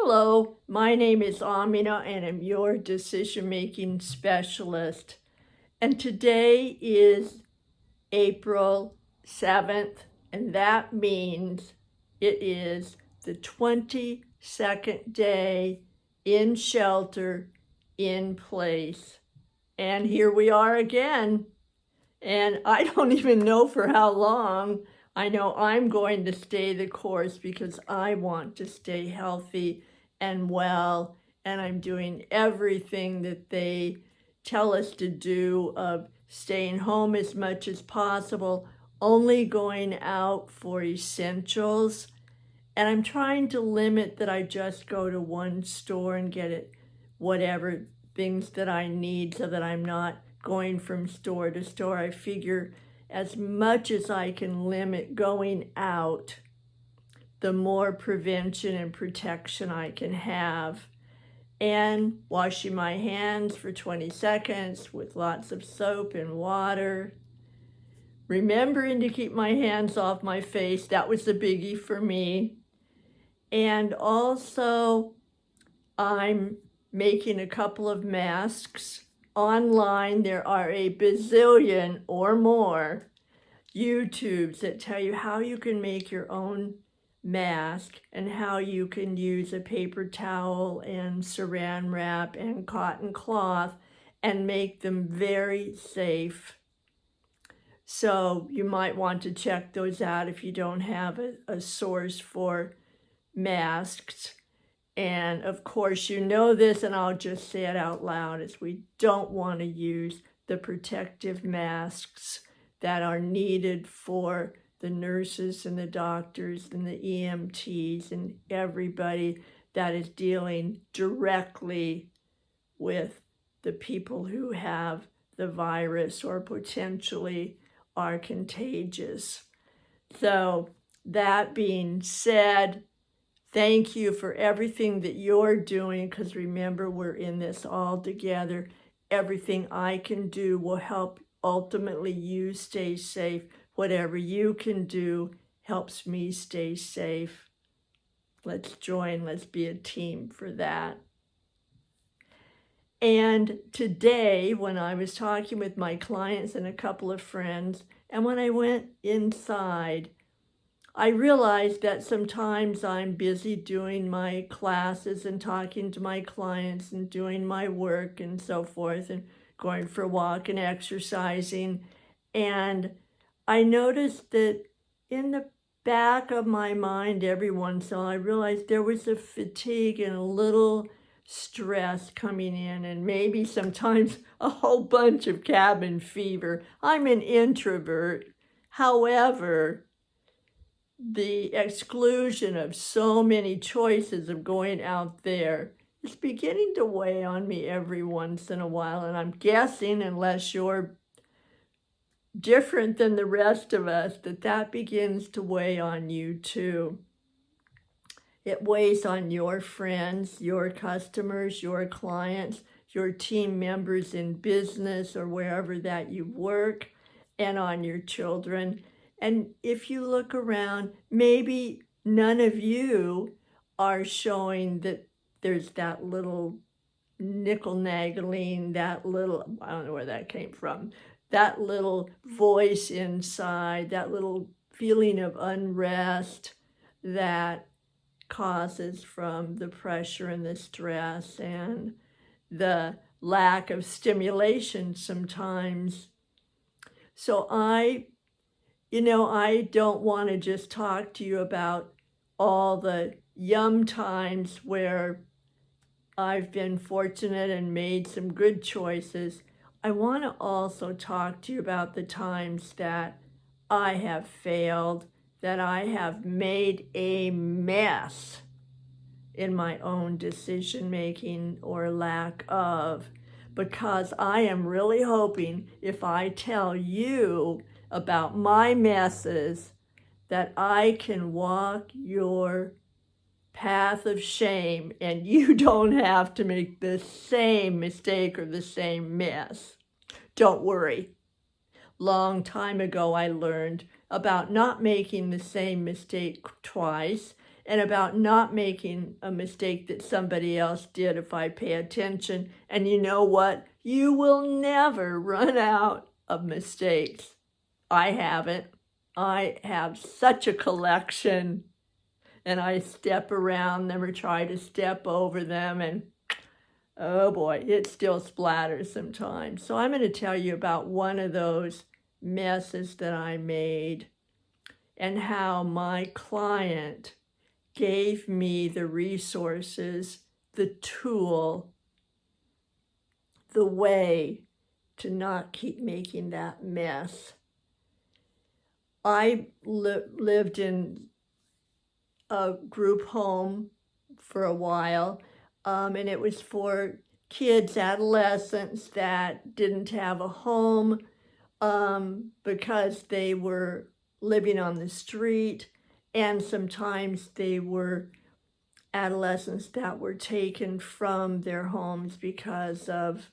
Hello, my name is Amina and I'm your decision-making specialist. And today is April 7th, and that means it is the 22nd day in shelter in place. And here we are again. And I don't even know for how long. I know I'm going to stay the course because I want to stay healthy and well, and I'm doing everything that they tell us to do, of staying home as much as possible, only going out for essentials. And I'm trying to limit that I just go to one store and get it, whatever things that I need, so that I'm not going from store to store. I figure as much as I can limit going out, the more prevention and protection I can have. And washing my hands for 20 seconds with lots of soap and water. Remembering to keep my hands off my face, that was the biggie for me. And also, I'm making a couple of masks. Online, there are a bazillion or more YouTubes that tell you how you can make your own mask and how you can use a paper towel and saran wrap and cotton cloth and make them very safe. So you might want to check those out if you don't have a source for masks. And of course, you know this, and I'll just say it out loud, is we don't want to use the protective masks that are needed for the nurses and the doctors and the EMTs and everybody that is dealing directly with the people who have the virus or potentially are contagious. So that being said, thank you for everything that you're doing, because remember, we're in this all together. Everything I can do will help ultimately you stay safe. Whatever you can do helps me stay safe. Let's join, let's be a team for that. And today, when I was talking with my clients and a couple of friends, and when I went inside, I realized that sometimes I'm busy doing my classes and talking to my clients and doing my work and so forth and going for a walk and exercising. And I noticed that in the back of my mind every once in a while, I realized there was a fatigue and a little stress coming in, and maybe sometimes a whole bunch of cabin fever. I'm an introvert. However, the exclusion of so many choices of going out there is beginning to weigh on me every once in a while. And I'm guessing, unless you're different than the rest of us, that begins to weigh on you too. It weighs on your friends, your customers, your clients, your team members in business or wherever that you work, and on your children. And if you look around, maybe none of you are showing that there's that little nickel-nagging, that little, I don't know where that came from, that little voice inside, that little feeling of unrest that causes from the pressure and the stress and the lack of stimulation sometimes. So I don't want to just talk to you about all the yum times where I've been fortunate and made some good choices. I want to also talk to you about the times that I have failed, that I have made a mess in my own decision-making or lack of, because I am really hoping if I tell you about my messes that I can walk your path of shame and you don't have to make the same mistake or the same mess. Don't worry. Long time ago, I learned about not making the same mistake twice and about not making a mistake that somebody else did if I pay attention. And you know what? You will never run out of mistakes. I haven't. I have such a collection, and I step around them or try to step over them, and oh boy, it still splatters sometimes. So I'm going to tell you about one of those messes that I made and how my client gave me the resources, the tool, the way to not keep making that mess. I lived in a group home for a while, and it was for kids, adolescents that didn't have a home because they were living on the street, and sometimes they were adolescents that were taken from their homes because of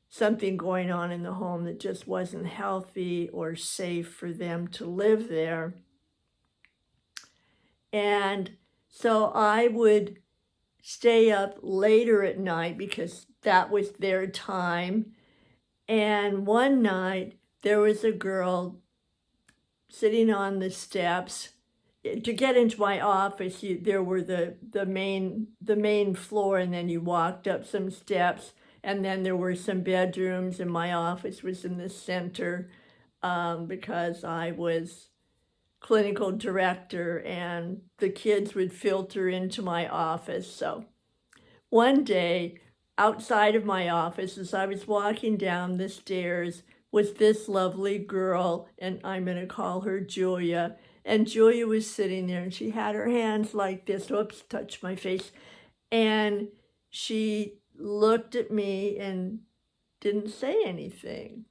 something going on in the home that just wasn't healthy or safe for them to live there. And so I would stay up later at night because that was their time. And one night there was a girl sitting on the steps. To get into my office, there were the main floor, and then you walked up some steps, and then there were some bedrooms, and my office was in the center because I was clinical director, and the kids would filter into my office. So one day, outside of my office, as I was walking down the stairs, was this lovely girl, and I'm going to call her Julia. And Julia was sitting there, and she had her hands like this. Oops, touched my face. And she looked at me and didn't say anything.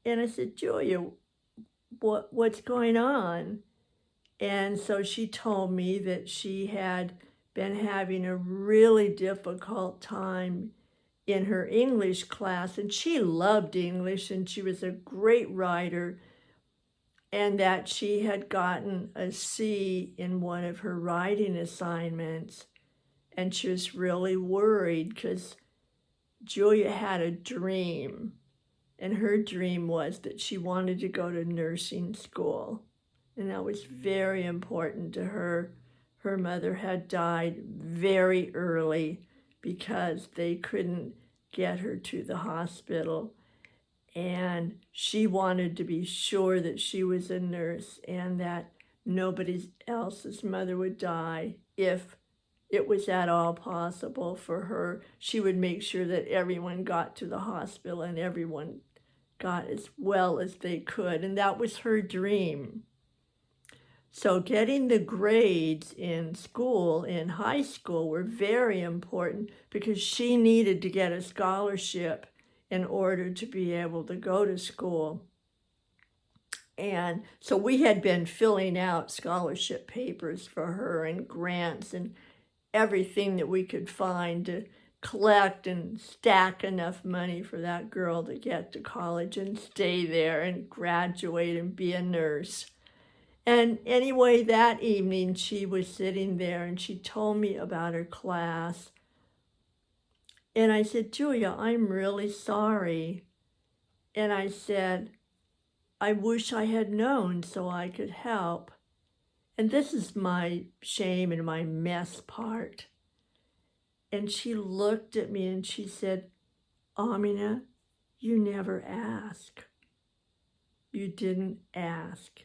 And I said, Julia, what's going on? And so she told me that she had been having a really difficult time in her English class, and she loved English, and she was a great writer, and that she had gotten a C in one of her writing assignments, and she was really worried because Julia had a dream, and her dream was that she wanted to go to nursing school, and that was very important to her. Her mother had died very early because they couldn't get her to the hospital, and she wanted to be sure that she was a nurse and that nobody else's mother would die. If it was at all possible for her, she would make sure that everyone got to the hospital and everyone got as well as they could, and that was her dream. So getting the grades in school, in high school, were very important because she needed to get a scholarship in order to be able to go to school. And so we had been filling out scholarship papers for her and grants and everything that we could find to collect and stack enough money for that girl to get to college and stay there and graduate and be a nurse. And anyway, that evening she was sitting there and she told me about her class. And I said, Julia, I'm really sorry. And I said, I wish I had known so I could help. And this is my shame and my mess part. And she looked at me and she said, Amina, you never ask. You didn't ask.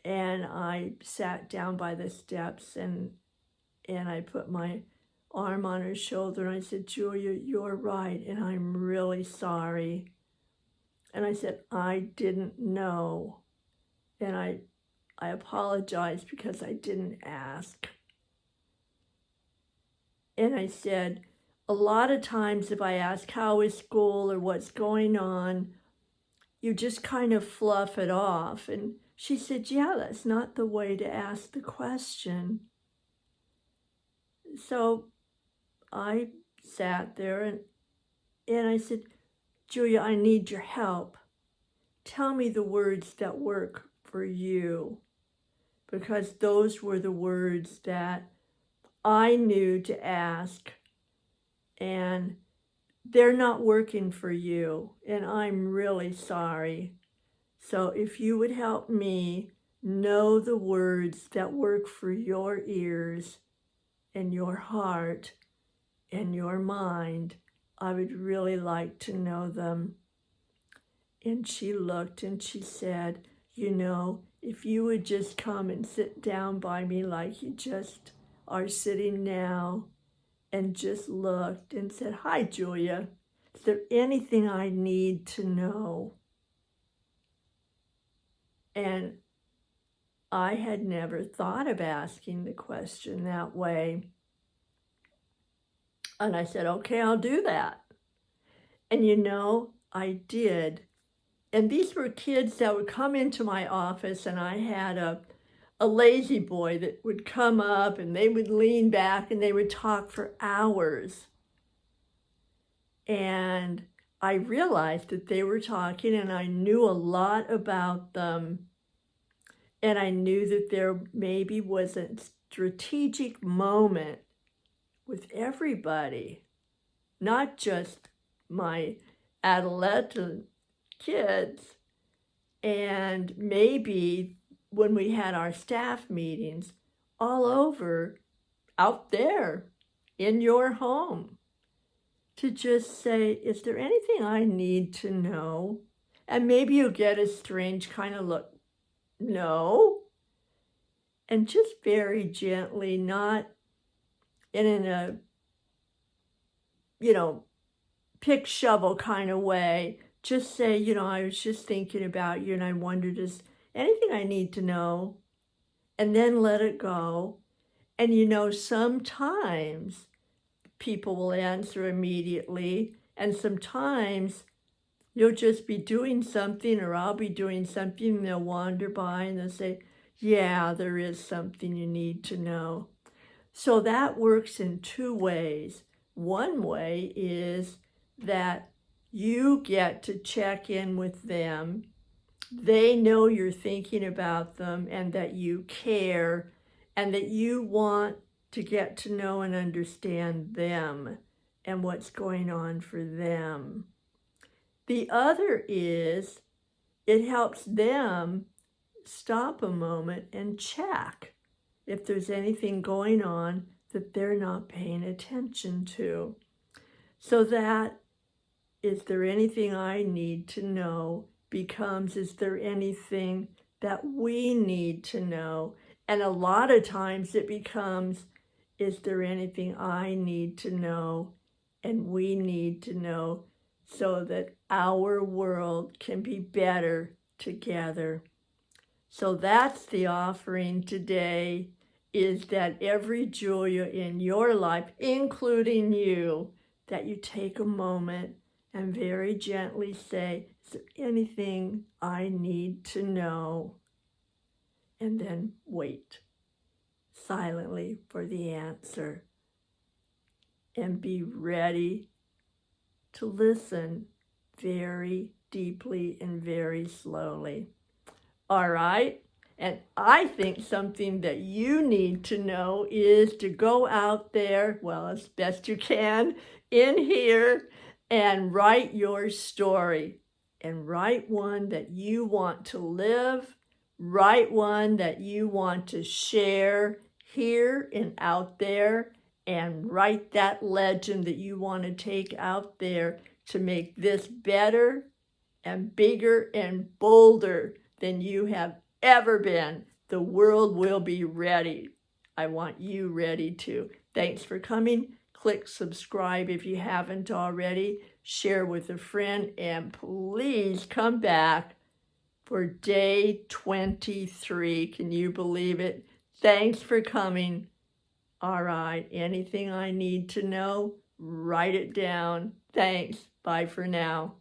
And I sat down by the steps and I put my arm on her shoulder and I said, Julia, you're right, and I'm really sorry. And I said, I didn't know. And I apologized because I didn't ask. And I said, a lot of times if I ask how is school or what's going on, you just kind of fluff it off. And she said, yeah, that's not the way to ask the question. So I sat there and I said, Julia, I need your help. Tell me the words that work for you. because those were the words that I knew to ask, and they're not working for you, and I'm really sorry. So if you would help me know the words that work for your ears and your heart and your mind, I would really like to know them. And she looked and she said, you know, if you would just come and sit down by me like you just are sitting now, and just looked and said, hi, Julia, is there anything I need to know? And I had never thought of asking the question that way. And I said, okay, I'll do that. And you know, I did. And these were kids that would come into my office, and I had a lazy boy that would come up and they would lean back and they would talk for hours. And I realized that they were talking, and I knew a lot about them. And I knew that there maybe was a strategic moment with everybody, not just my adolescent kids. And maybe when we had our staff meetings all over out there in your home, to just say, is there anything I need to know? And maybe you'll get a strange kind of look. No. And just very gently, not in a, pick shovel kind of way, just say, I was just thinking about you and I wondered, is anything I need to know? And then let it go. And sometimes people will answer immediately, and sometimes you'll just be doing something, or I'll be doing something, and they'll wander by and they'll say, yeah, there is something you need to know. So that works in two ways. One way is that you get to check in with them. They know you're thinking about them and that you care and that you want to get to know and understand them and what's going on for them. The other is it helps them stop a moment and check if there's anything going on that they're not paying attention to. So that, is there anything I need to know, becomes, is there anything that we need to know? And a lot of times it becomes, is there anything I need to know and we need to know, so that our world can be better together. So that's the offering today, is that every Julia in your life, including you, that you take a moment and very gently say, is there anything I need to know? And then wait silently for the answer. And be ready to listen very deeply and very slowly. All right? And I think something that you need to know is to go out there, well, as best you can, in here, and write your story. And write one that you want to live. Write one that you want to share here and out there. And write that legend that you want to take out there to make this better and bigger and bolder than you have ever been. The world will be ready. I want you ready too. Thanks for coming. Click subscribe if you haven't already. Share with a friend, and please come back for day 23. Can you believe it? Thanks for coming. All right, anything I need to know, write it down. Thanks. Bye for now.